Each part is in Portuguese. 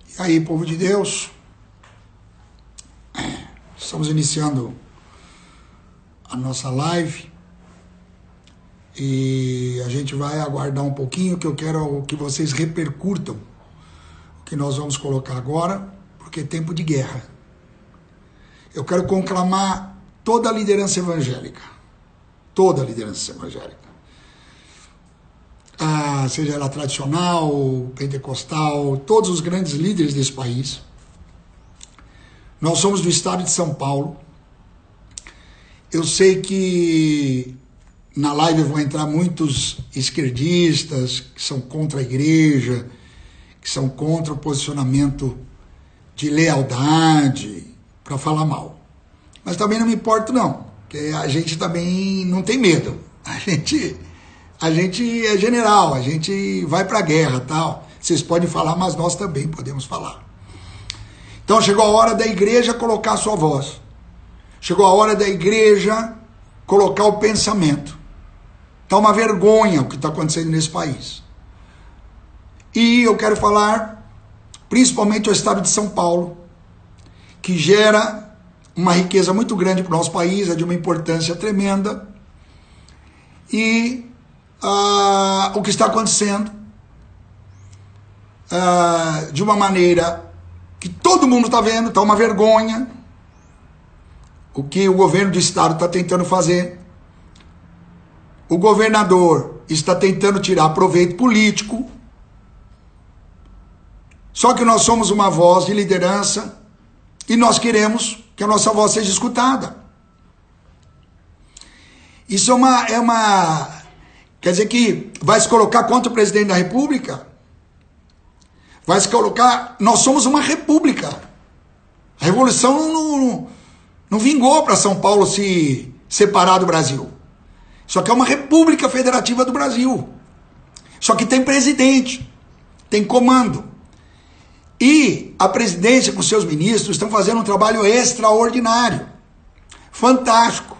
E aí, povo de Deus, estamos iniciando a nossa live e a gente vai aguardar um pouquinho, que eu quero que vocês repercutam o que nós vamos colocar agora, porque é tempo de guerra. Eu quero conclamar toda a liderança evangélica, seja ela tradicional, pentecostal, todos os grandes líderes desse país. Nós somos do estado de São Paulo. Eu sei que na live vão entrar muitos esquerdistas que são contra a igreja, que são contra o posicionamento de lealdade, para falar mal. Mas também não me importo não, porque a gente também não tem medo. A gente é general, a gente vai para a guerra, tal. Vocês podem falar, mas nós também podemos falar. Então chegou a hora da igreja colocar a sua voz. Chegou a hora da igreja colocar o pensamento. Está uma vergonha o que está acontecendo nesse país. E eu quero falar principalmente ao estado de São Paulo, que gera uma riqueza muito grande para o nosso país, é de uma importância tremenda. E o que está acontecendo de uma maneira que todo mundo está vendo, está uma vergonha. O que o governo do estado está tentando fazer. O governador está tentando tirar proveito político. Só que nós somos uma voz de liderança e nós queremos que a nossa voz seja escutada. Isso é uma quer dizer que vai se colocar contra o presidente da República? Vai se colocar... Nós somos uma república. A revolução não vingou para São Paulo se separar do Brasil. Só que é uma república federativa do Brasil. Só que tem presidente, tem comando. E a presidência com seus ministros estão fazendo um trabalho extraordinário. Fantástico.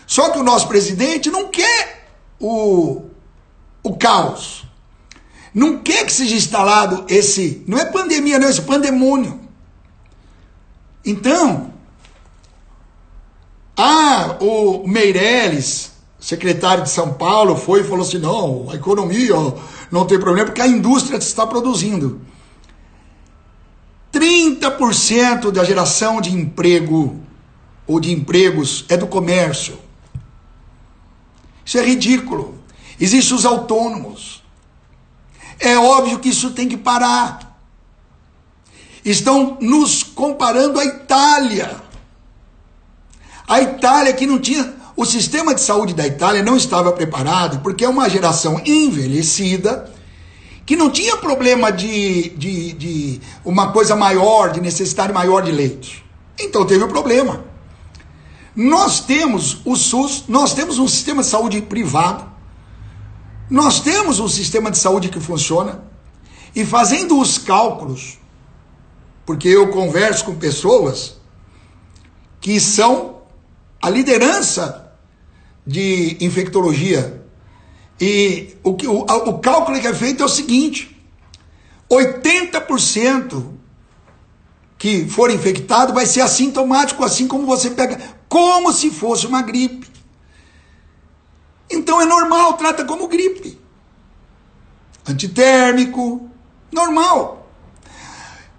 Só que o nosso presidente não quer o caos. Não quer que seja instalado esse... Não é pandemia, não, esse pandemônio. Então, o Meirelles, secretário de São Paulo, foi e falou assim, não, a economia não tem problema, porque a indústria está produzindo. 30% da geração de emprego, ou de empregos, é do comércio. Isso é ridículo. Existem os autônomos. É óbvio que isso tem que parar. Estão nos comparando à Itália. A Itália que não tinha... O sistema de saúde da Itália não estava preparado, porque é uma geração envelhecida, que não tinha problema de uma coisa maior, de necessidade maior de leitos. Então teve o problema. Nós temos o SUS, nós temos um sistema de saúde privado, nós temos um sistema de saúde que funciona, e fazendo os cálculos, porque eu converso com pessoas que são a liderança de infectologia, e o cálculo que é feito é o seguinte, 80% que for infectado vai ser assintomático, assim como você pega, como se fosse uma gripe. Então é normal, trata como gripe. Antitérmico, normal.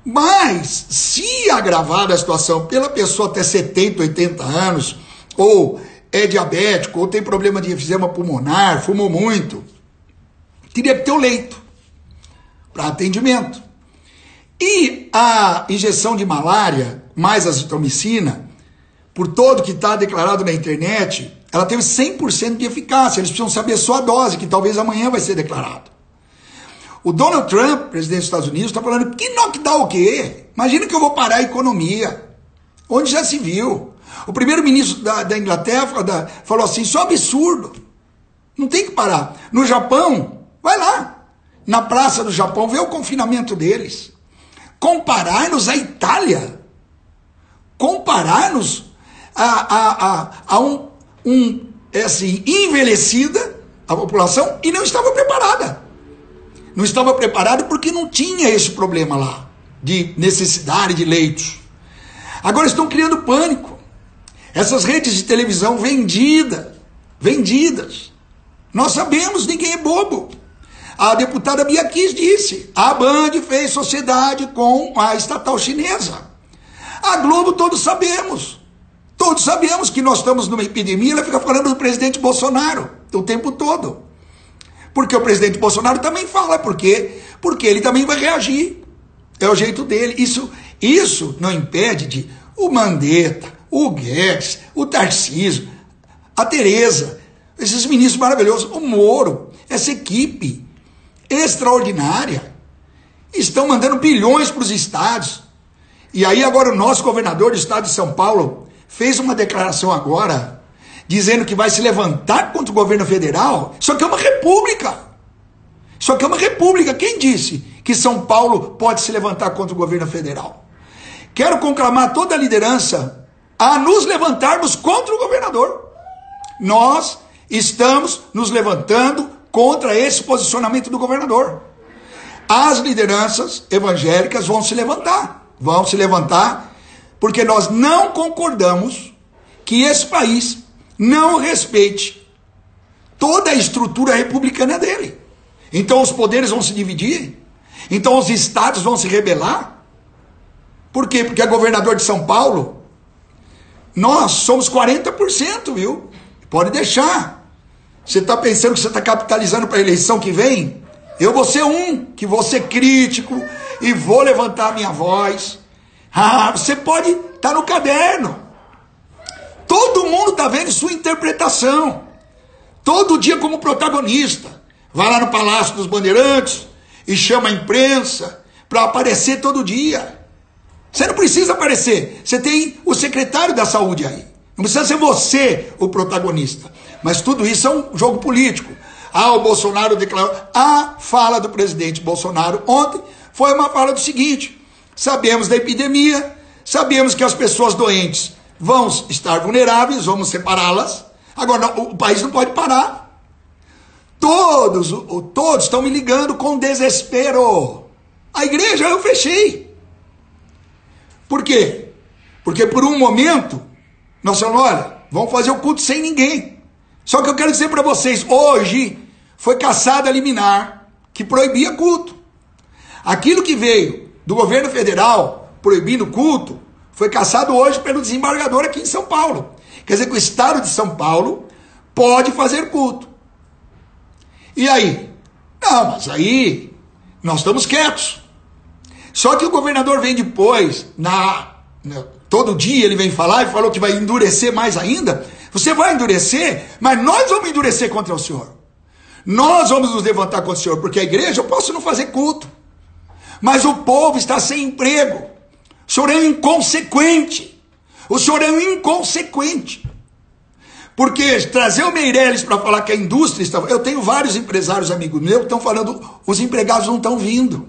Mas, se agravada a situação pela pessoa até 70, 80 anos, ou é diabético, ou tem problema de enfisema pulmonar, fumou muito, teria que ter o leito para atendimento. E a injeção de malária, mais azitromicina, por todo que está declarado na internet, ela teve 100% de eficácia. Eles precisam saber só a dose, que talvez amanhã vai ser declarado. O Donald Trump, presidente dos Estados Unidos, está falando, que knockdown o quê? Imagina que eu vou parar a economia. Onde já se viu? O primeiro-ministro da Inglaterra falou assim, isso é um absurdo. Não tem que parar. No Japão, vai lá. Na praça do Japão, vê o confinamento deles. Comparar-nos à Itália. Comparar-nos a envelhecida, a população, e não estava preparada. Não estava preparada porque não tinha esse problema lá. de necessidade de leitos. Agora estão criando pânico. Essas redes de televisão vendidas. Nós sabemos, ninguém é bobo. A deputada Bia Kiss disse, a Band fez sociedade com a estatal chinesa. A Globo, todos sabemos que nós estamos numa epidemia. Ela fica falando do presidente Bolsonaro o tempo todo. Porque o presidente Bolsonaro também fala, porque ele também vai reagir. É o jeito dele. Isso não impede de o Mandetta, o Guedes, o Tarcísio, a Tereza, esses ministros maravilhosos, o Moro, essa equipe extraordinária, estão mandando bilhões para os estados. E aí agora o nosso governador do estado de São Paulo fez uma declaração agora, dizendo que vai se levantar contra o governo federal. Isso aqui é uma república. Isso aqui é uma república. Quem disse que São Paulo pode se levantar contra o governo federal? Quero conclamar toda a liderança a nos levantarmos contra o governador. Nós estamos nos levantando contra esse posicionamento do governador. As lideranças evangélicas vão se levantar, porque nós não concordamos que esse país não respeite toda a estrutura republicana dele. Então os poderes vão se dividir, então os estados vão se rebelar. Por quê? Porque é governador de São Paulo. Nós somos 40%, viu? Pode deixar. Você está pensando que você está capitalizando para a eleição que vem? Eu vou ser que vou ser crítico e vou levantar a minha voz. Você pode estar no caderno. Todo mundo está vendo sua interpretação. Todo dia como protagonista. Vai lá no Palácio dos Bandeirantes e chama a imprensa para aparecer todo dia. Você não precisa aparecer. Você tem o secretário da saúde aí. Não precisa ser você o protagonista. Mas tudo isso é um jogo político. O Bolsonaro declarou. A fala do presidente Bolsonaro ontem foi uma fala do seguinte: sabemos da epidemia, sabemos que as pessoas doentes vão estar vulneráveis, vamos separá-las. Agora, o país não pode parar. Todos estão me ligando com desespero. A igreja eu fechei. Por quê? Porque por um momento nós falamos, olha, vamos fazer o culto sem ninguém. Só que eu quero dizer para vocês, hoje foi cassada a liminar que proibia culto. Aquilo que veio do governo federal proibindo culto foi cassado hoje pelo desembargador aqui em São Paulo. Quer dizer que o estado de São Paulo pode fazer culto. E aí? Não, mas aí nós estamos quietos. Só que o governador vem depois, todo dia ele vem falar e falou que vai endurecer mais ainda. Você vai endurecer, mas nós vamos endurecer contra o senhor. Nós vamos nos levantar contra o senhor, porque a igreja eu posso não fazer culto. Mas o povo está sem emprego. O senhor é um inconsequente. O senhor é um inconsequente. Porque trazer o Meirelles para falar que a indústria está... Eu tenho vários empresários amigos meus que estão falando, os empregados não estão vindo.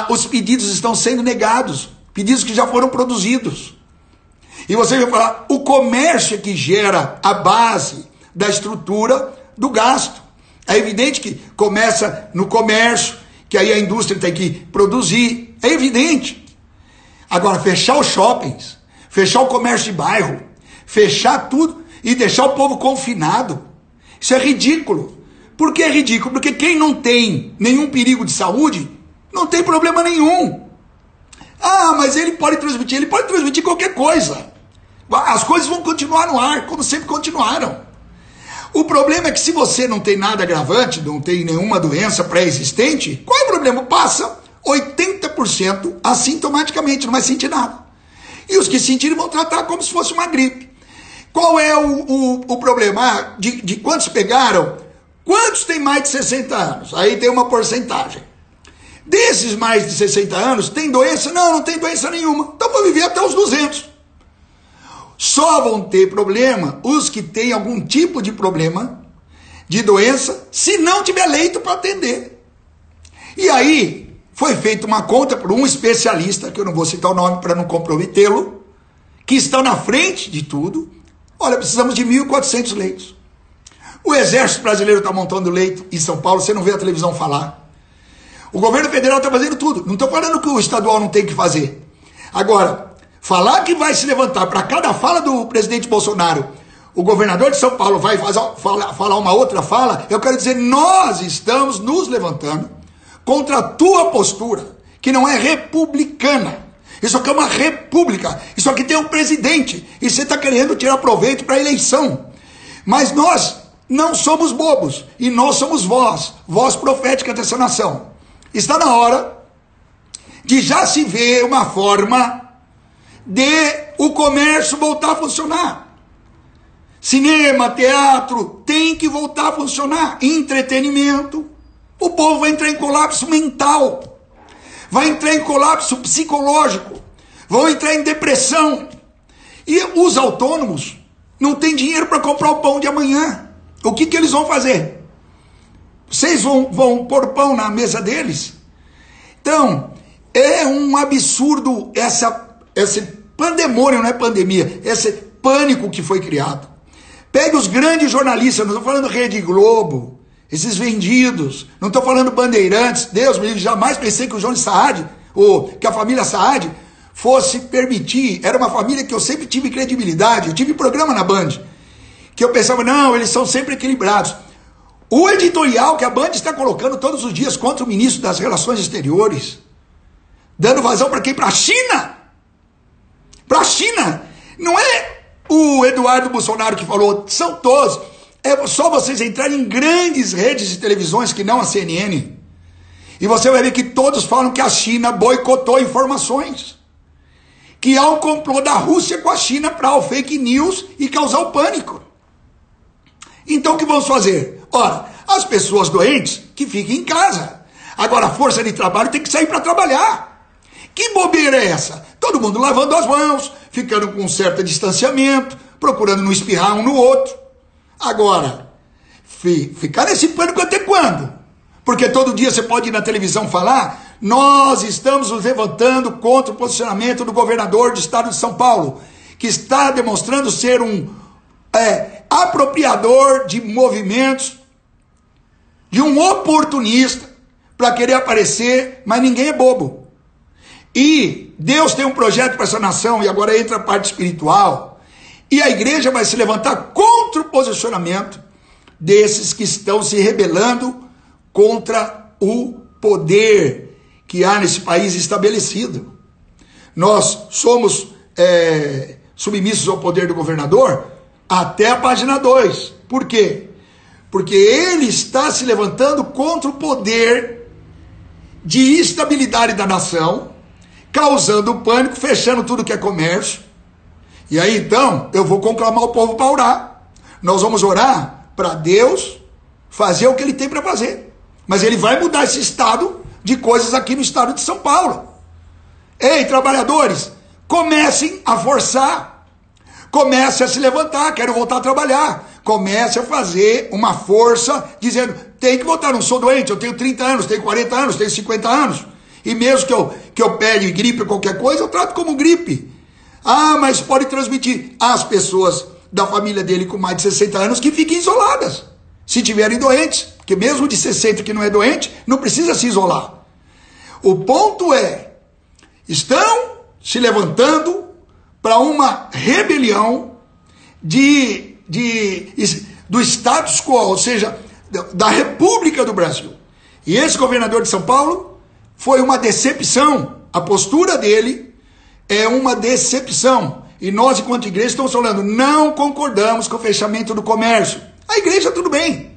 Os pedidos estão sendo negados. Pedidos que já foram produzidos. E você vai falar, o comércio é que gera a base da estrutura do gasto. É evidente que começa no comércio, que aí a indústria tem que produzir. É evidente. Agora, fechar os shoppings, fechar o comércio de bairro, fechar tudo e deixar o povo confinado, isso é ridículo. Por que é ridículo? Porque quem não tem nenhum perigo de saúde, não tem problema nenhum. Mas ele pode transmitir qualquer coisa. As coisas vão continuar no ar, como sempre continuaram. O problema é que se você não tem nada agravante, não tem nenhuma doença pré-existente, qual é o problema? Passa 80% assintomaticamente, não vai sentir nada. E os que sentirem vão tratar como se fosse uma gripe. Qual é o problema? De quantos pegaram? Quantos têm mais de 60 anos? Aí tem uma porcentagem. Desses mais de 60 anos, tem doença? Não tem doença nenhuma. Então vão viver até os 200. Só vão ter problema os que têm algum tipo de problema, de doença, se não tiver leito para atender. E aí, foi feita uma conta por um especialista, que eu não vou citar o nome para não comprometê-lo, que está na frente de tudo. Olha, precisamos de 1.400 leitos. O Exército Brasileiro está montando leito em São Paulo, você não vê a televisão falar. O governo federal está fazendo tudo. Não estou falando que o estadual não tem que fazer. Agora, falar que vai se levantar para cada fala do presidente Bolsonaro, o governador de São Paulo vai falar uma outra fala, eu quero dizer, nós estamos nos levantando contra a tua postura, que não é republicana. Isso aqui é uma república. Isso aqui tem um presidente. E você está querendo tirar proveito para a eleição. Mas nós não somos bobos. E nós somos voz profética dessa nação. Está na hora de já se ver uma forma de o comércio voltar a funcionar. Cinema, teatro, tem que voltar a funcionar. Entretenimento. O povo vai entrar em colapso mental. Vai entrar em colapso psicológico, vão entrar em depressão. E os autônomos não têm dinheiro para comprar o pão de amanhã. O que eles vão fazer? Vocês vão pôr pão na mesa deles? Então, é um absurdo esse pandemônio, não é pandemia, esse pânico que foi criado. Pegue os grandes jornalistas, não estou falando Rede Globo, esses vendidos, não estou falando Bandeirantes, Deus me livre, jamais pensei que o João de Saad, ou que a família Saad, fosse permitir, era uma família que eu sempre tive credibilidade, eu tive programa na Band, que eu pensava, não, eles são sempre equilibrados. O editorial que a Band está colocando todos os dias contra o ministro das Relações Exteriores, dando vazão para quem? Para a China! Para a China! Não é o Eduardo Bolsonaro que falou, são todos. É só vocês entrarem em grandes redes de televisões, que não a CNN, e você vai ver que todos falam que a China boicotou informações, que há um complô da Rússia com a China para o fake news e causar o pânico. Então o que vamos fazer? Ora, as pessoas doentes que fiquem em casa. Agora a força de trabalho tem que sair para trabalhar. Que bobeira é essa? Todo mundo lavando as mãos, ficando com um certo distanciamento, procurando não espirrar um no outro. Agora, ficar nesse pânico até quando? Porque todo dia você pode ir na televisão falar, nós estamos nos levantando contra o posicionamento do governador do estado de São Paulo, que está demonstrando ser um apropriador de movimentos, de um oportunista, para querer aparecer, mas ninguém é bobo. E Deus tem um projeto para essa nação, e agora entra a parte espiritual, e a igreja vai se levantar contra o posicionamento desses que estão se rebelando contra o poder que há nesse país estabelecido. Nós somos submissos ao poder do governador até a página 2. Por quê? Porque ele está se levantando contra o poder de estabilidade da nação, causando pânico, fechando tudo que é comércio. E aí então, eu vou conclamar o povo para orar. Nós vamos orar para Deus fazer o que ele tem para fazer. Mas ele vai mudar esse estado de coisas aqui no estado de São Paulo. Ei, trabalhadores, comecem a forçar. Comecem a se levantar, quero voltar a trabalhar. Comece a fazer uma força, dizendo, tem que voltar, não sou doente, eu tenho 30 anos, tenho 40 anos, tenho 50 anos. E mesmo que eu pegue gripe ou qualquer coisa, eu trato como gripe. Ah, mas pode transmitir às pessoas da família dele com mais de 60 anos que fiquem isoladas, se tiverem doentes, porque mesmo de 60 que não é doente, não precisa se isolar. O ponto é, estão se levantando para uma rebelião do status quo, ou seja, da República do Brasil. E esse governador de São Paulo foi uma decepção, a postura dele é uma decepção. E nós, enquanto igreja, estamos falando, não concordamos com o fechamento do comércio. A igreja, tudo bem.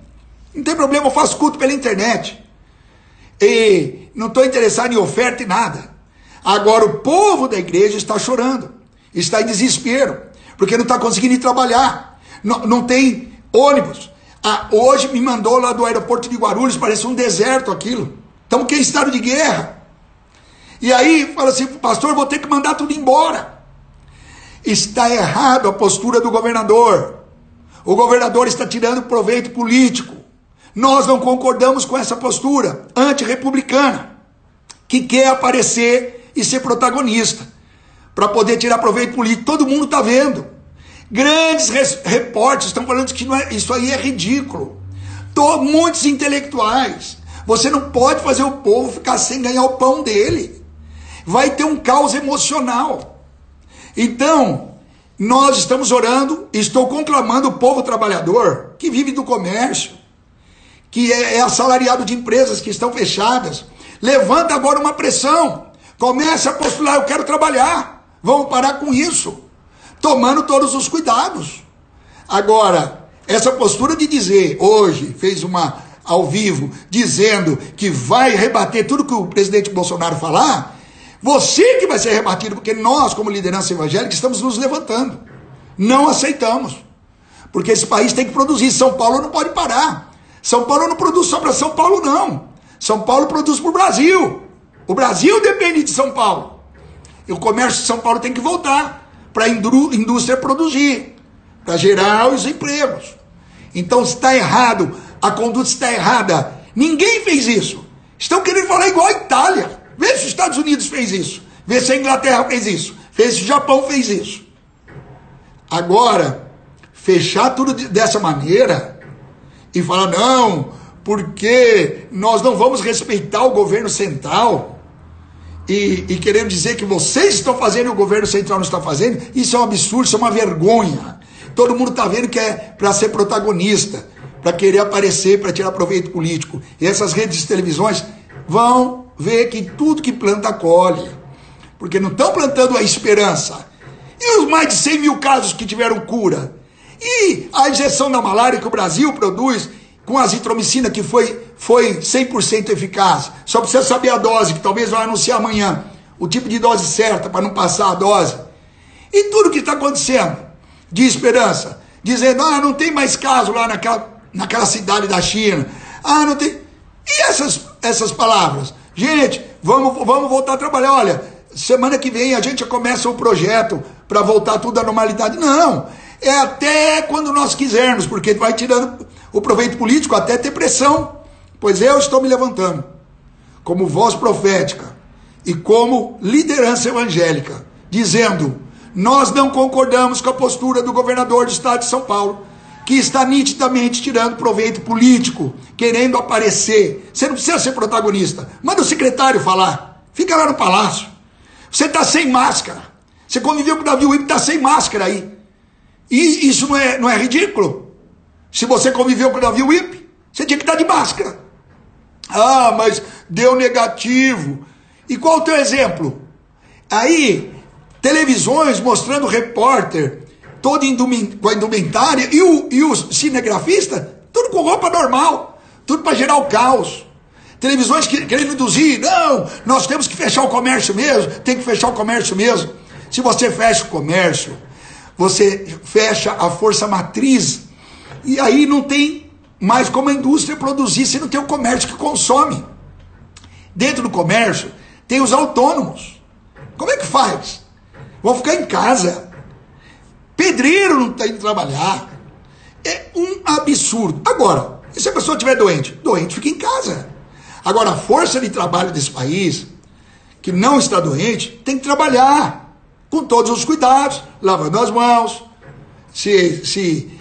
Não tem problema, eu faço culto pela internet. E não estou interessado em oferta e nada. Agora, o povo da igreja está chorando. Está em desespero. Porque não está conseguindo ir trabalhar. Não tem ônibus. Hoje me mandou lá do aeroporto de Guarulhos, parece um deserto aquilo. Estamos em estado de guerra. E aí, fala assim, pastor, vou ter que mandar tudo embora. Está errado a postura do governador. O governador está tirando proveito político. Nós não concordamos com essa postura antirrepublicana, que quer aparecer e ser protagonista, para poder tirar proveito político. Todo mundo está vendo. Grandes repórteres estão falando que isso aí é ridículo. Muitos intelectuais, Você não pode fazer o povo ficar sem ganhar o pão dele. Vai ter um caos emocional. Então, nós estamos orando, estou conclamando o povo trabalhador que vive do comércio, que é assalariado de empresas que estão fechadas. Levanta agora uma pressão. Comece a postular, eu quero trabalhar. Vamos parar com isso. Tomando todos os cuidados. Agora, essa postura de dizer, hoje, fez uma ao vivo, dizendo que vai rebater tudo que o presidente Bolsonaro falar, você que vai ser rebatido, porque nós, como liderança evangélica, estamos nos levantando. Não aceitamos. Porque esse país tem que produzir. São Paulo não pode parar. São Paulo não produz só para São Paulo, não. São Paulo produz para o Brasil. O Brasil depende de São Paulo. E o comércio de São Paulo tem que voltar para a indústria produzir, para gerar os empregos. Então está errado, a conduta está errada. Ninguém fez isso. Estão querendo falar igual a Itália. Vê se os Estados Unidos fez isso. Vê se a Inglaterra fez isso. Vê se o Japão fez isso. Agora, fechar tudo dessa maneira e falar, não, porque nós não vamos respeitar o governo central e querendo dizer que vocês estão fazendo e o governo central não está fazendo, isso é um absurdo, isso é uma vergonha. Todo mundo está vendo que é para ser protagonista, para querer aparecer, para tirar proveito político. E essas redes de televisões vão ver que tudo que planta colhe, porque não estão plantando a esperança. E os mais de 100 mil casos que tiveram cura? E a injeção da malária que o Brasil produz com azitromicina, que foi 100% eficaz. Só precisa saber a dose, que talvez vai anunciar amanhã, o tipo de dose certa para não passar a dose. E tudo que está acontecendo de esperança, dizendo, não tem mais caso lá naquela cidade da China. Não tem. E essas palavras? Gente, vamos voltar a trabalhar. Olha, semana que vem a gente já começa o projeto para voltar tudo à normalidade. Não, é até quando nós quisermos, porque vai tirando o proveito político até ter pressão. Pois eu estou me levantando como voz profética e como liderança evangélica, dizendo, nós não concordamos com a postura do governador do estado de São Paulo, que está nitidamente tirando proveito político, querendo aparecer. Você não precisa ser protagonista. Manda o secretário falar. Fica lá no palácio. Você está sem máscara. Você conviveu com o Davi Wip, está sem máscara aí. E isso não é ridículo? Se você conviveu com o Davi Wip, você tinha que estar de máscara. Mas deu negativo. E qual o teu exemplo? Aí, televisões mostrando o repórter todo com a indumentária e o cinegrafista, tudo com roupa normal, tudo para gerar o caos. Televisões querendo induzir, não, nós temos que fechar o comércio mesmo, tem que fechar o comércio mesmo. Se você fecha o comércio, você fecha a força matriz, e aí não tem mais como a indústria produzir se não tem o comércio que consome. Dentro do comércio, tem os autônomos. Como é que faz? Vão ficar em casa. Pedreiro não está indo trabalhar. É um absurdo. Agora, e se a pessoa estiver doente? Doente fica em casa. Agora, a força de trabalho desse país, que não está doente, tem que trabalhar com todos os cuidados, lavando as mãos. Se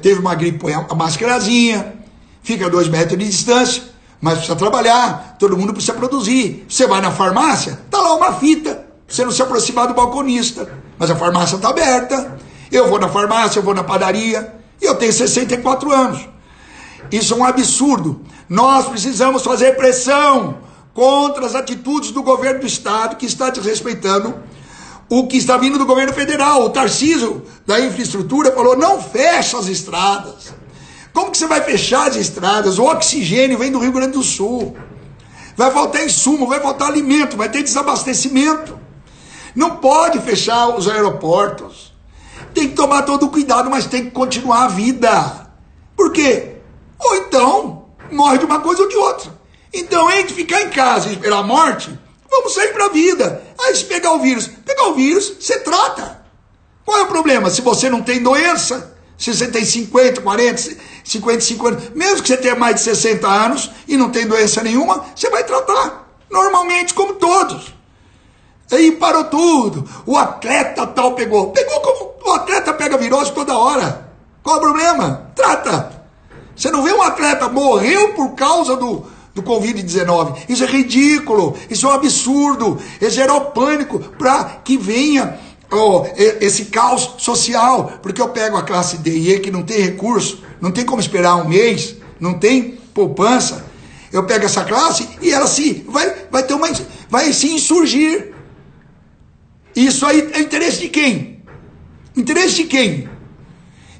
teve uma gripe, põe a máscarazinha, fica a 2 metros de distância, mas precisa trabalhar, todo mundo precisa produzir. Você vai na farmácia, está lá uma fita, pra você não se aproximar do balconista, mas a farmácia está aberta. Eu vou na farmácia, eu vou na padaria, e eu tenho 64 anos. Isso é um absurdo. Nós precisamos fazer pressão contra as atitudes do governo do estado, que está desrespeitando o que está vindo do governo federal. O Tarcísio da infraestrutura falou, não fecha as estradas. Como que você vai fechar as estradas? O oxigênio vem do Rio Grande do Sul. Vai faltar insumo, vai faltar alimento, vai ter desabastecimento. Não pode fechar os aeroportos. Tem que tomar todo o cuidado, mas tem que continuar a vida. Por quê? Ou então, morre de uma coisa ou de outra. Então, entre ficar em casa e esperar a morte, vamos sair para a vida. Aí se pegar o vírus, você trata. Qual é o problema? Se você não tem doença, se você tem 50, 40, 55 anos, mesmo que você tenha mais de 60 anos e não tem doença nenhuma, você vai tratar. Normalmente, como todos. Aí parou tudo. O atleta tal pegou. Pegou como o atleta pega virose toda hora. Qual é o problema? Trata. Você não vê um atleta morreu por causa do do Covid-19. Isso é ridículo, isso é um absurdo, é gerar o pânico para que venha esse caos social, porque eu pego a classe D e E que não tem recurso, não tem como esperar um mês, não tem poupança, eu pego essa classe e ela vai se insurgir. Isso aí é interesse de quem? Interesse de quem?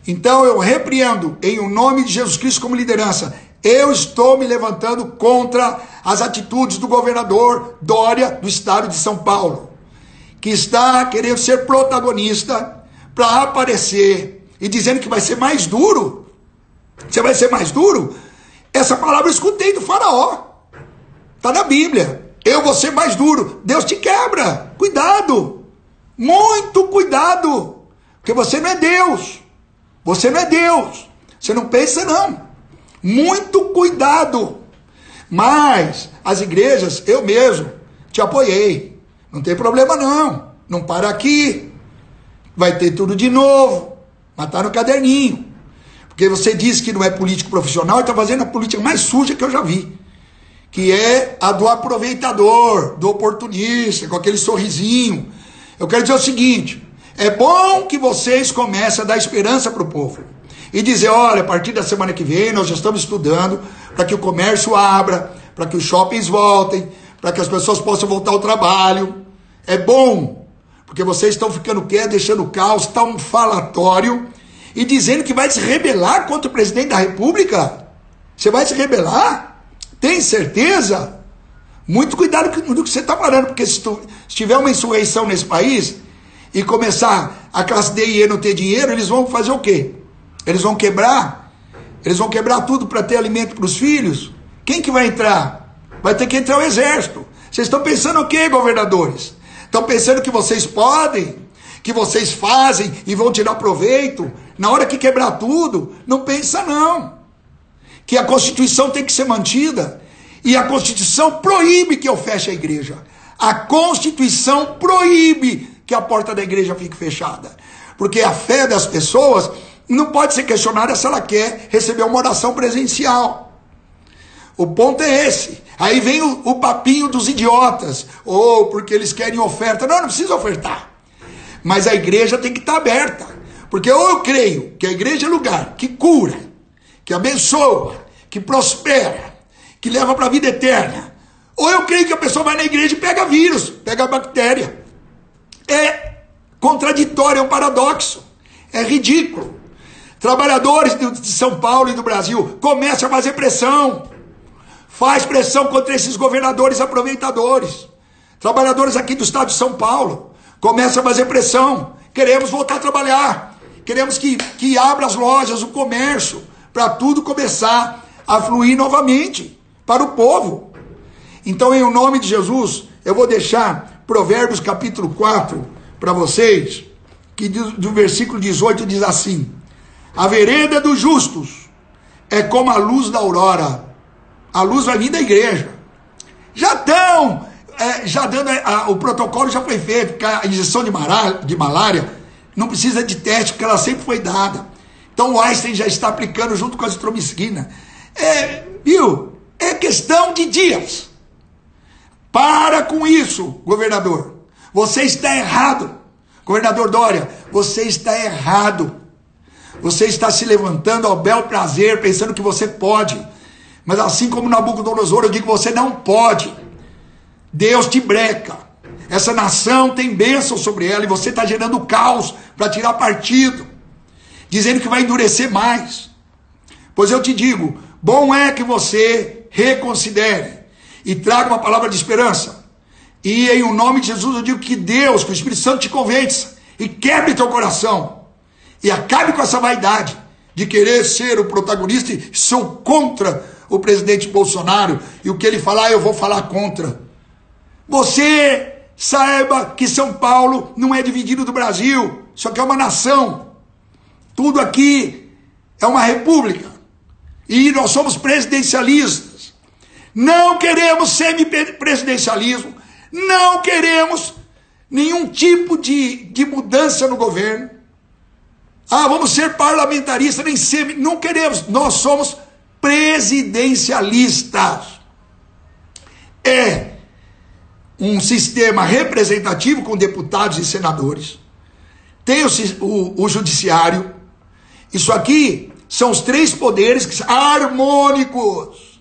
Então eu repreendo em o nome de Jesus Cristo como liderança. Eu estou me levantando contra as atitudes do governador Dória do estado de São Paulo, que está querendo ser protagonista para aparecer e dizendo que vai ser mais duro. Você vai ser mais duro? Essa palavra eu escutei do faraó. Está na Bíblia. Eu vou ser mais duro. Deus te quebra. Cuidado. Muito cuidado. Porque você não é Deus. Você não é Deus. Você não pensa não. Muito cuidado. Mas as igrejas, eu mesmo, te apoiei. Não tem problema não. Não para aqui. Vai ter tudo de novo. Mas tá no caderninho. Porque você diz que não é político profissional e está fazendo a política mais suja que eu já vi. Que é a do aproveitador, do oportunista, com aquele sorrisinho. Eu quero dizer o seguinte, é bom que vocês comecem a dar esperança para o povo. E dizer, olha, a partir da semana que vem nós já estamos estudando para que o comércio abra, para que os shoppings voltem, para que as pessoas possam voltar ao trabalho. É bom, porque vocês estão ficando quietos, deixando o caos, está um falatório, e dizendo que vai se rebelar contra o presidente da República. Você vai se rebelar? Tem certeza? Muito cuidado com o que você está falando, porque se tiver uma insurreição nesse país e começar a classe D e E não ter dinheiro, eles vão fazer o quê? Eles vão quebrar? Eles vão quebrar tudo para ter alimento para os filhos? Quem que vai entrar? Vai ter que entrar o exército. Vocês estão pensando o quê, governadores? Estão pensando que vocês podem, que vocês fazem e vão tirar proveito? Na hora que quebrar tudo, não pensa não. Que a Constituição tem que ser mantida. E a Constituição proíbe que eu feche a igreja. A Constituição proíbe que a porta da igreja fique fechada. Porque a fé das pessoas não pode ser questionada se ela quer receber uma oração presencial. O ponto é esse. Aí vem o papinho dos idiotas. Ou porque eles querem oferta. Não, não precisa ofertar. Mas a igreja tem que estar aberta. Porque ou eu creio que a igreja é lugar que cura, que abençoa, que prospera, que leva para a vida eterna. Ou eu creio que a pessoa vai na igreja e pega vírus, pega bactéria. É contraditório, é um paradoxo. É ridículo. Trabalhadores de São Paulo e do Brasil, comecem a fazer pressão. Faz pressão contra esses governadores aproveitadores. Trabalhadores aqui do estado de São Paulo, comecem a fazer pressão. Queremos voltar a trabalhar. Queremos que abra as lojas, o comércio, para tudo começar a fluir novamente para o povo. Então, em nome de Jesus, eu vou deixar Provérbios capítulo 4 para vocês, que do versículo 18 diz assim: a vereda dos justos é como a luz da aurora. A luz vai vir da igreja. Já estão, o protocolo já foi feito, porque a injeção de malária não precisa de teste, porque ela sempre foi dada. Então o Einstein já está aplicando junto com a azitromicina. Viu? É questão de dias. Para com isso, governador. Você está errado. Governador Dória, você está errado. Você está se levantando ao bel prazer, pensando que você pode. Mas assim como Nabucodonosor, eu digo que você não pode. Deus te breca. Essa nação tem bênção sobre ela e você está gerando caos para tirar partido, dizendo que vai endurecer mais. Pois eu te digo, bom é que você reconsidere e traga uma palavra de esperança. E em o nome de Jesus eu digo que Deus, que o Espírito Santo te convença e quebre teu coração e acabe com essa vaidade de querer ser o protagonista e sou contra o presidente Bolsonaro e o que ele falar eu vou falar contra. Você saiba que São Paulo não é dividido do Brasil, isso aqui é uma nação. Tudo aqui é uma república. E nós somos presidencialistas. Não queremos semipresidencialismo. Não queremos nenhum tipo de mudança no governo. Vamos ser parlamentaristas, nem semi. Não queremos. Nós somos presidencialistas. é um sistema representativo com deputados e senadores. Tem o judiciário. Isso aqui são os três poderes que são harmônicos.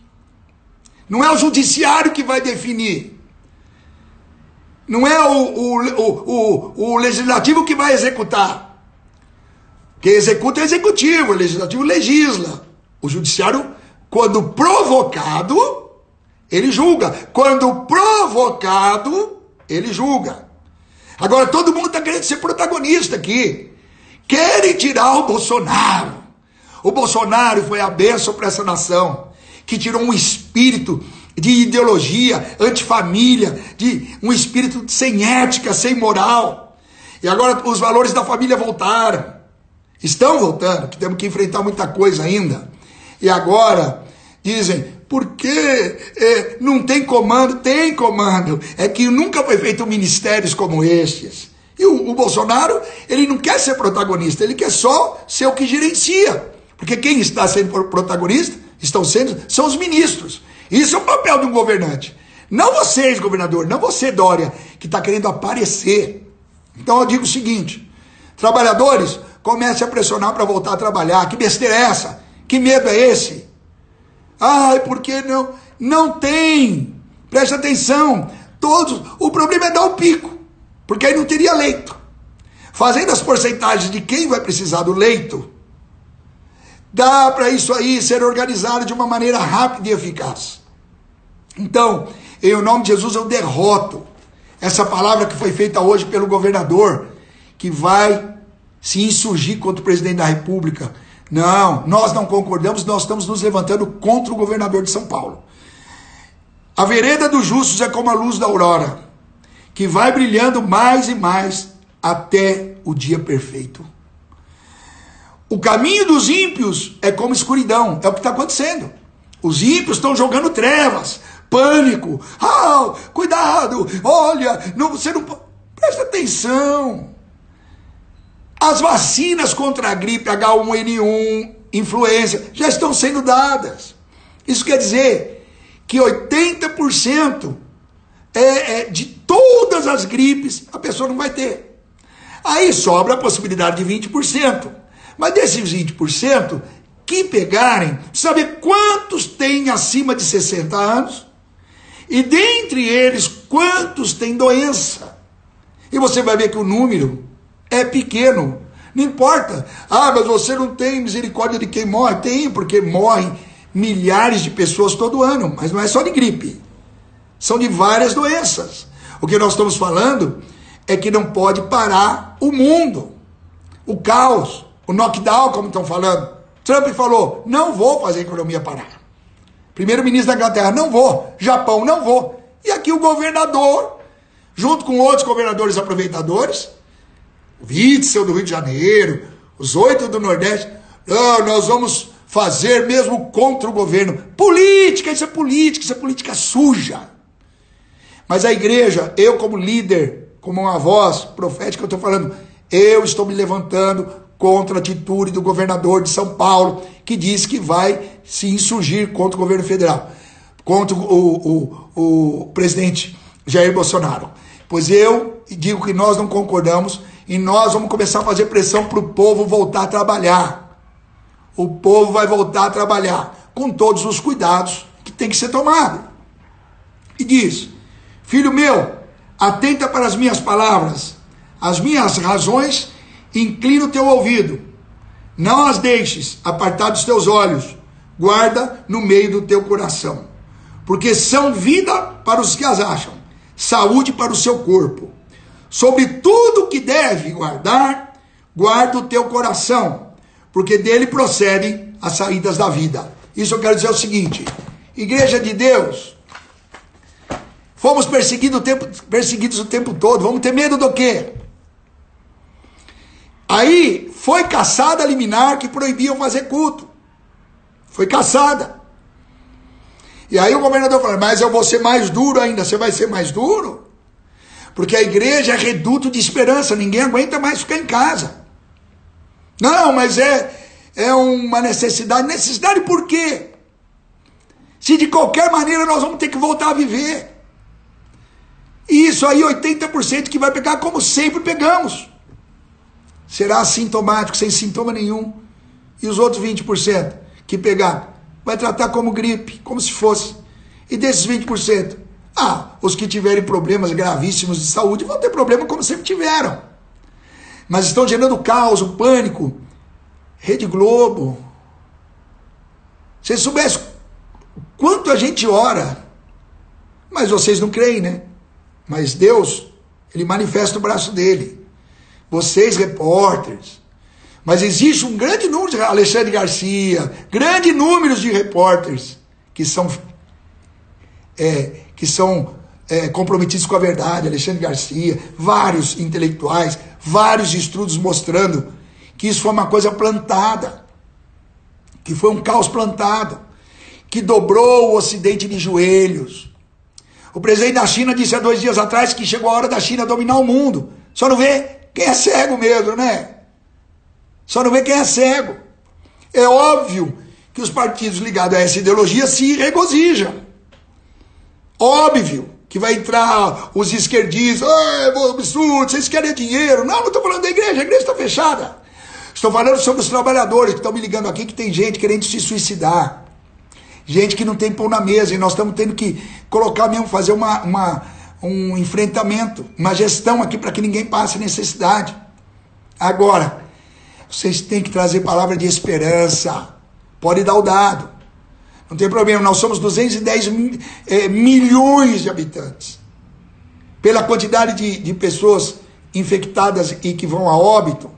Não é o judiciário que vai definir. Não é o legislativo que vai executar. Quem executa é o executivo, o legislativo legisla. O judiciário, quando provocado, ele julga. Quando provocado, ele julga. Agora todo mundo está querendo ser protagonista aqui. Querem tirar o Bolsonaro. O Bolsonaro foi a bênção para essa nação, que tirou um espírito de ideologia antifamília, de um espírito sem ética, sem moral. E agora os valores da família voltaram. Estão voltando, que temos que enfrentar muita coisa ainda. E agora dizem, por que não tem comando? Tem comando. É que nunca foi feito ministérios como estes. E o Bolsonaro, ele não quer ser protagonista, ele quer só ser o que gerencia. Porque quem está sendo protagonista, são os ministros. Isso é o papel de um governante. Não vocês, governador, não você, Dória, que está querendo aparecer. Então eu digo o seguinte, trabalhadores, comecem a pressionar para voltar a trabalhar. Que besteira é essa? Que medo é esse? Ai, por que não? Não tem. Preste atenção. O problema é dar o pico, porque aí não teria leito. Fazendo as porcentagens de quem vai precisar do leito, dá para isso aí ser organizado de uma maneira rápida e eficaz. Então, em nome de Jesus, eu derroto essa palavra que foi feita hoje pelo governador, que vai se insurgir contra o presidente da República. Não, nós não concordamos, nós estamos nos levantando contra o governador de São Paulo. A vereda dos justos é como a luz da aurora, que vai brilhando mais e mais até o dia perfeito. O caminho dos ímpios é como escuridão, é o que está acontecendo. Os ímpios estão jogando trevas, pânico. Ah, cuidado, olha, você não pode. Presta atenção. As vacinas contra a gripe H1N1, influenza, já estão sendo dadas. Isso quer dizer que 80% de todas as gripes a pessoa não vai ter. Aí sobra a possibilidade de 20%. Mas desses 20% que pegarem, saber quantos têm acima de 60 anos e dentre eles quantos têm doença. E você vai ver que o número é pequeno, não importa. Ah, mas você não tem misericórdia de quem morre. Tem, porque morrem milhares de pessoas todo ano, mas não é só de gripe, são de várias doenças. O que nós estamos falando é que não pode parar o mundo, o caos, o knockdown, como estão falando. Trump falou, não vou fazer a economia parar. Primeiro-ministro da Inglaterra, não vou. Japão, não vou. E aqui o governador, junto com outros governadores aproveitadores, o Witzel do Rio de Janeiro, os 8 do Nordeste, não, nós vamos fazer mesmo contra o governo. Política, isso é política suja. Mas a igreja, eu como líder, como uma voz profética, eu estou falando, eu estou me levantando contra a atitude do governador de São Paulo, que diz que vai se insurgir contra o governo federal, contra o presidente Jair Bolsonaro. Pois eu digo que nós não concordamos e nós vamos começar a fazer pressão para o povo voltar a trabalhar. O povo vai voltar a trabalhar com todos os cuidados que tem que ser tomado. E diz, filho meu, atenta para as minhas palavras, as minhas razões, inclina o teu ouvido, não as deixes apartar dos teus olhos, guarda no meio do teu coração, porque são vida para os que as acham, saúde para o seu corpo. Sobre tudo que deve guardar, guarda o teu coração, porque dele procedem as saídas da vida. Isso eu quero dizer o seguinte, igreja de Deus, fomos perseguidos o tempo todo, vamos ter medo do quê? Aí foi cassada a liminar que proibiam fazer culto, foi cassada. E aí o governador falou, mas eu vou ser mais duro ainda. Você vai ser mais duro? Porque a igreja é reduto de esperança, ninguém aguenta mais ficar em casa. Não, mas é uma necessidade. Necessidade por quê? Se de qualquer maneira nós vamos ter que voltar a viver. E isso aí, 80% que vai pegar como sempre pegamos. Será assintomático, sem sintoma nenhum. E os outros 20% que pegar, vai tratar como gripe, como se fosse. E desses 20%, os que tiverem problemas gravíssimos de saúde vão ter problema como sempre tiveram. Mas estão gerando caos, o pânico. Rede Globo. Vocês soubessem quanto a gente ora, mas vocês não creem, né? Mas Deus, Ele manifesta o braço dele. Vocês, repórteres. Mas existe um grande número de Alexandre Garcia, grande número de repórteres que são comprometidos com a verdade. Alexandre Garcia, vários intelectuais, vários estudos mostrando que isso foi uma coisa plantada, que foi um caos plantado, que dobrou o Ocidente de joelhos. O presidente da China disse há 2 dias atrás que chegou a hora da China dominar o mundo. Só não vê quem é cego mesmo, né? Só não vê quem é cego. É óbvio que os partidos ligados a essa ideologia se regozijam. Óbvio que vai entrar os esquerdistas. Absurdo, vocês querem dinheiro. Não estou falando da igreja, a igreja está fechada. Estou falando sobre os trabalhadores que estão me ligando aqui, que tem gente querendo se suicidar. Gente que não tem pão na mesa, e nós estamos tendo que colocar mesmo, fazer um enfrentamento, uma gestão aqui para que ninguém passe necessidade. Agora, vocês têm que trazer palavra de esperança. Pode dar o dado. Não tem problema, nós somos 210 milhões de habitantes. Pela quantidade de pessoas infectadas e que vão a óbito,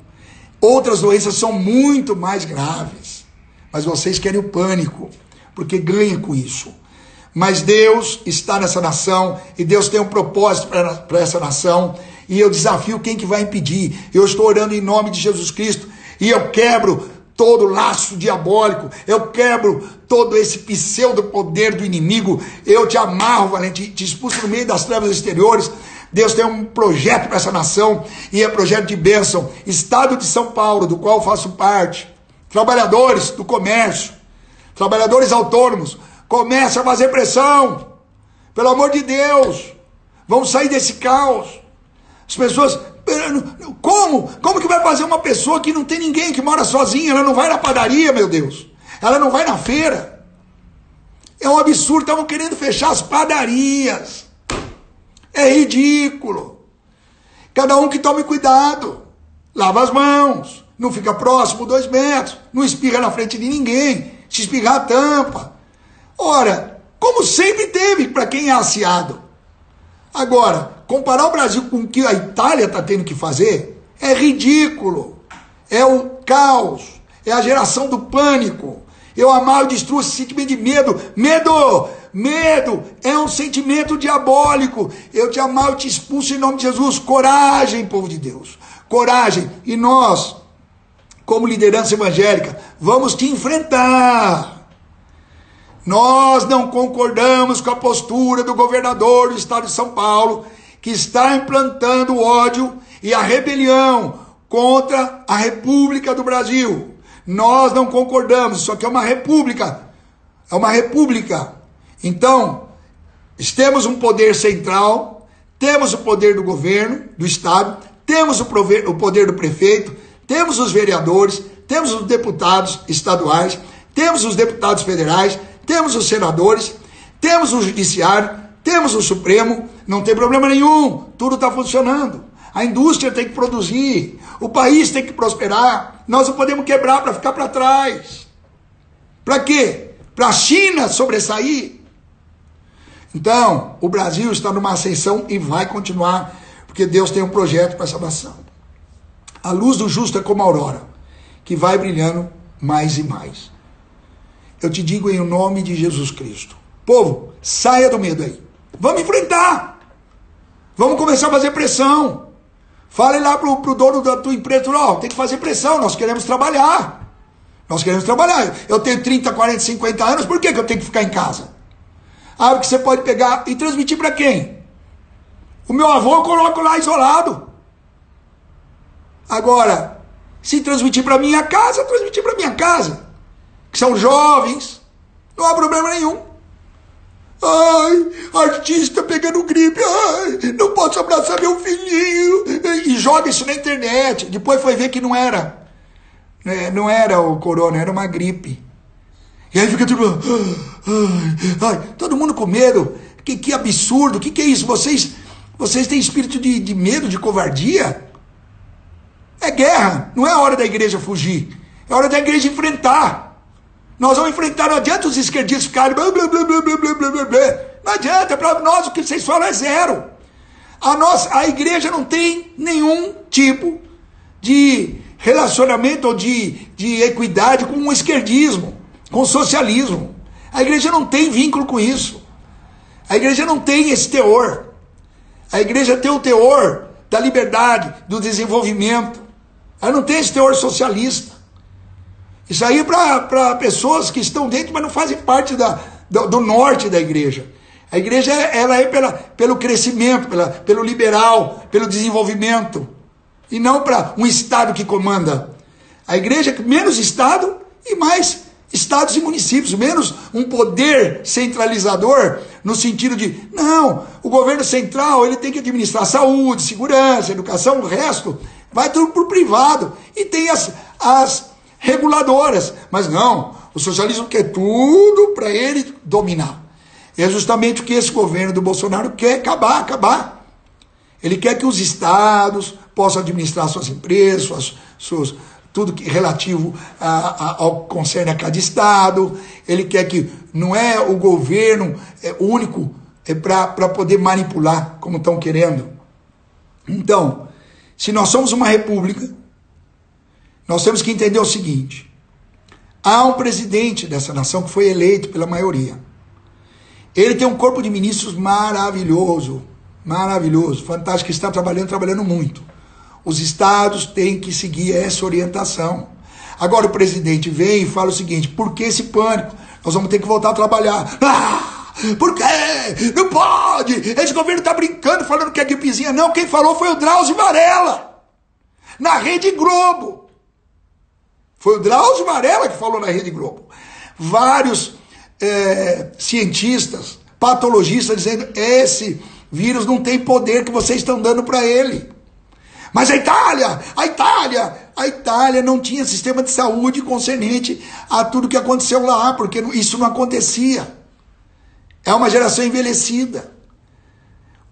outras doenças são muito mais graves. Mas vocês querem o pânico, porque ganham com isso. Mas Deus está nessa nação, e Deus tem um propósito para essa nação, e eu desafio quem que vai impedir. Eu estou orando em nome de Jesus Cristo, e eu quebro todo laço diabólico, eu quebro todo esse pseudo poder do inimigo, eu te amarro, valente, te expulso do meio das trevas exteriores. Deus tem um projeto para essa nação, e é projeto de bênção. Estado de São Paulo, do qual faço parte, trabalhadores do comércio, trabalhadores autônomos, comece a fazer pressão, pelo amor de Deus, vamos sair desse caos. As pessoas, como que vai fazer uma pessoa que não tem ninguém, que mora sozinha, ela não vai na padaria, meu Deus, ela não vai na feira? É um absurdo, estavam querendo fechar as padarias, é ridículo. Cada um que tome cuidado, lava as mãos, não fica próximo 2 metros, não espirra na frente de ninguém, se espirrar a tampa. Ora, como sempre teve para quem é aciado. Agora, comparar o Brasil com o que a Itália está tendo que fazer é ridículo. É o caos, é a geração do pânico. Eu amarro e destruo esse sentimento de medo. Medo é um sentimento diabólico. Eu te amarro e te expulso em nome de Jesus. Coragem, povo de Deus. Coragem. E nós, como liderança evangélica, vamos te enfrentar. Nós não concordamos com a postura do governador do estado de São Paulo, que está implantando o ódio e a rebelião contra a República do Brasil. Nós não concordamos, isso aqui é uma república. É uma república. Então, temos um poder central, temos o poder do governo, do estado, temos o poder do prefeito, temos os vereadores, temos os deputados estaduais, temos os deputados federais, temos os senadores, temos o judiciário, temos o Supremo, não tem problema nenhum, tudo está funcionando. A indústria tem que produzir, o país tem que prosperar, nós não podemos quebrar para ficar para trás. Para quê? Para a China sobressair? Então, o Brasil está numa ascensão e vai continuar, porque Deus tem um projeto para essa nação. A luz do justo é como a aurora, que vai brilhando mais e mais. Eu te digo em nome de Jesus Cristo. Povo, saia do medo aí. Vamos enfrentar. Vamos começar a fazer pressão. Fale lá pro dono da tua empresa, tem que fazer pressão, nós queremos trabalhar. Nós queremos trabalhar. Eu tenho 30, 40, 50 anos, por que eu tenho que ficar em casa? Porque você pode pegar e transmitir para quem? O meu avô eu coloco lá isolado. Agora, se transmitir para minha casa, transmitir para minha casa. Que são jovens, não há problema nenhum. Ai, artista pegando gripe, ai, não posso abraçar meu filhinho. E joga isso na internet. Depois foi ver que não era o corona, era uma gripe. E aí fica tudo, todo mundo com medo. Que absurdo, que é isso? Vocês têm espírito de medo, de covardia? É guerra, não é hora da igreja fugir. É hora da igreja enfrentar. Nós vamos enfrentar, não adianta os esquerdistas ficarem blá, blá, blá, blá, blá, blá, blá, blá. Não adianta, para nós o que vocês falam é zero. A igreja não tem nenhum tipo de relacionamento ou de equidade com o esquerdismo, com o socialismo. A igreja não tem vínculo com isso. A igreja não tem esse teor. A igreja tem o teor da liberdade, do desenvolvimento. Ela não tem esse teor socialista. Isso aí é para pessoas que estão dentro, mas não fazem parte do norte da igreja. A igreja ela é pelo crescimento, pelo liberal, pelo desenvolvimento. E não para um Estado que comanda. A igreja é menos Estado e mais estados e municípios, menos um poder centralizador no sentido de, não, o governo central ele tem que administrar saúde, segurança, educação, o resto vai tudo por privado. E tem as reguladoras, mas não, o socialismo quer tudo para ele dominar. É justamente o que esse governo do Bolsonaro quer acabar. Ele quer que os estados possam administrar suas empresas, tudo que relativo ao que concerne a cada estado. Ele quer que não é o governo único para poder manipular como estão querendo. Então, se nós somos uma república, nós temos que entender o seguinte: há um presidente dessa nação que foi eleito pela maioria. Ele tem um corpo de ministros maravilhoso, fantástico, que está trabalhando muito. Os estados têm que seguir essa orientação. Agora o presidente vem e fala o seguinte: por que esse pânico? Nós vamos ter que voltar a trabalhar. Por quê? Não pode! Esse governo está brincando, falando que é gripezinha. Não, quem falou foi o Drauzio Varela, na Rede Globo. Foi o Drauzio Varela que falou na Rede Globo. Vários cientistas, patologistas dizendo: esse vírus não tem poder que vocês estão dando para ele. Mas a Itália não tinha sistema de saúde concernente a tudo que aconteceu lá, porque isso não acontecia. É uma geração envelhecida.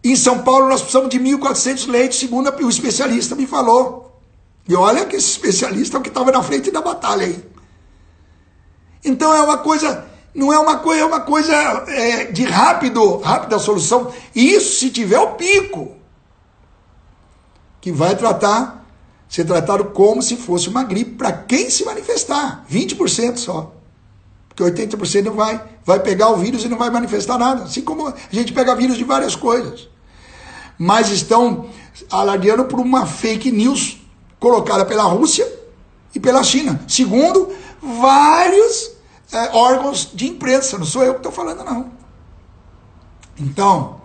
Em São Paulo nós precisamos de 1.400 leitos, segundo o especialista me falou. E olha que esse especialista é o que estava na frente da batalha aí. Então é uma coisa, não é uma coisa, é uma coisa de rápida solução. E isso se tiver o pico, que vai ser tratado como se fosse uma gripe para quem se manifestar. 20% só. Porque 80% vai pegar o vírus e não vai manifestar nada. Assim como a gente pega vírus de várias coisas. Mas estão alardeando por uma fake news colocada pela Rússia e pela China. Segundo vários órgãos de imprensa. Não sou eu que estou falando, não. Então,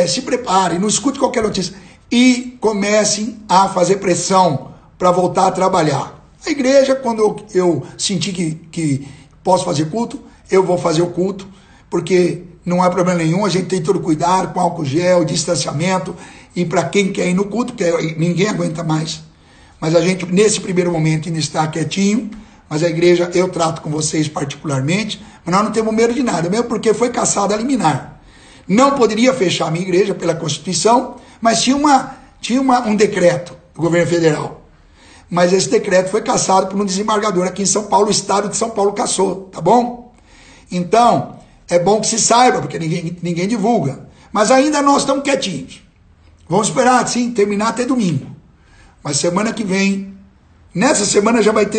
se preparem, não escute qualquer notícia. E comecem a fazer pressão para voltar a trabalhar. A igreja, quando eu sentir que posso fazer culto, eu vou fazer o culto, porque não há problema nenhum, a gente tem todo cuidado com álcool gel, distanciamento, e para quem quer ir no culto, ninguém aguenta mais. Mas a gente, nesse primeiro momento, ainda está quietinho, mas a igreja, eu trato com vocês particularmente, mas nós não temos medo de nada, mesmo porque foi cassado a liminar. Não poderia fechar a minha igreja pela Constituição, mas tinha um decreto do governo federal. Mas esse decreto foi cassado por um desembargador aqui em São Paulo, o estado de São Paulo cassou, tá bom? Então, é bom que se saiba, porque ninguém divulga. Mas ainda nós estamos quietinhos. Vamos esperar, sim, terminar até domingo. Mas semana que vem, nessa semana já vai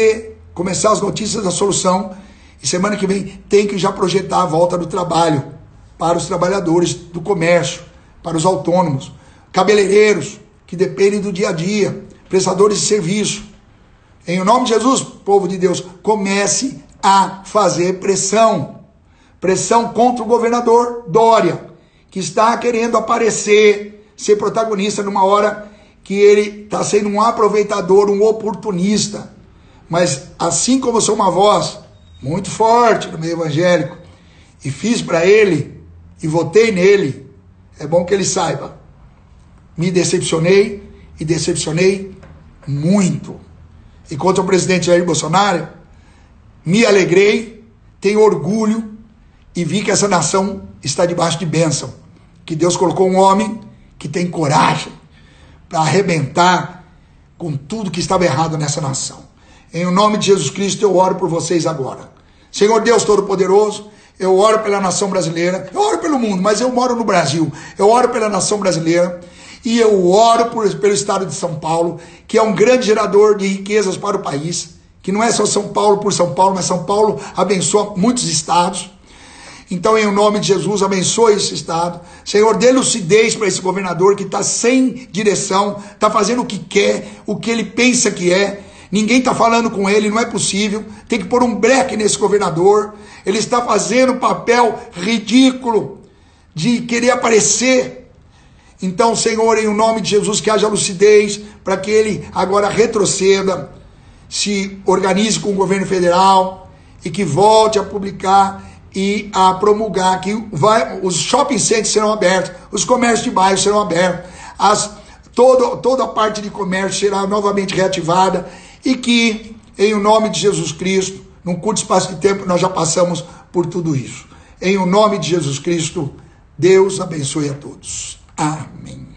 começar as notícias da solução, e semana que vem tem que já projetar a volta do trabalho para os trabalhadores do comércio, para os autônomos, cabeleireiros, que dependem do dia a dia, prestadores de serviço. Em nome de Jesus, povo de Deus, comece a fazer pressão contra o governador Dória, que está querendo aparecer, ser protagonista numa hora que ele está sendo um aproveitador, um oportunista. Mas assim como eu sou uma voz muito forte no meio evangélico, e fiz para ele e votei nele, é bom que ele saiba, me decepcionei e decepcionei muito. E contra o presidente Jair Bolsonaro, me alegrei, tenho orgulho e vi que essa nação está debaixo de bênção. Que Deus colocou um homem que tem coragem para arrebentar com tudo que estava errado nessa nação. Em nome de Jesus Cristo eu oro por vocês agora. Senhor Deus Todo-Poderoso, eu oro pela nação brasileira, eu oro pelo mundo, mas eu moro no Brasil. Eu oro pela nação brasileira e eu oro pelo estado de São Paulo, que é um grande gerador de riquezas para o país, que não é só São Paulo por São Paulo, mas São Paulo abençoa muitos estados. Então, em nome de Jesus, abençoe esse estado. Senhor, dê lucidez para esse governador que está sem direção, está fazendo o que quer, o que ele pensa que é. Ninguém está falando com ele, não é possível. Tem que pôr um breque nesse governador. Ele está fazendo um papel ridículo de querer aparecer. Então, Senhor, em nome de Jesus, que haja lucidez para que ele agora retroceda, se organize com o governo federal e que volte a publicar e a promulgar que os shopping centers serão abertos, os comércios de bairro serão abertos, toda a parte de comércio será novamente reativada e que, em nome de Jesus Cristo, num curto espaço de tempo, nós já passamos por tudo isso. Em nome de Jesus Cristo, Deus abençoe a todos. Amém.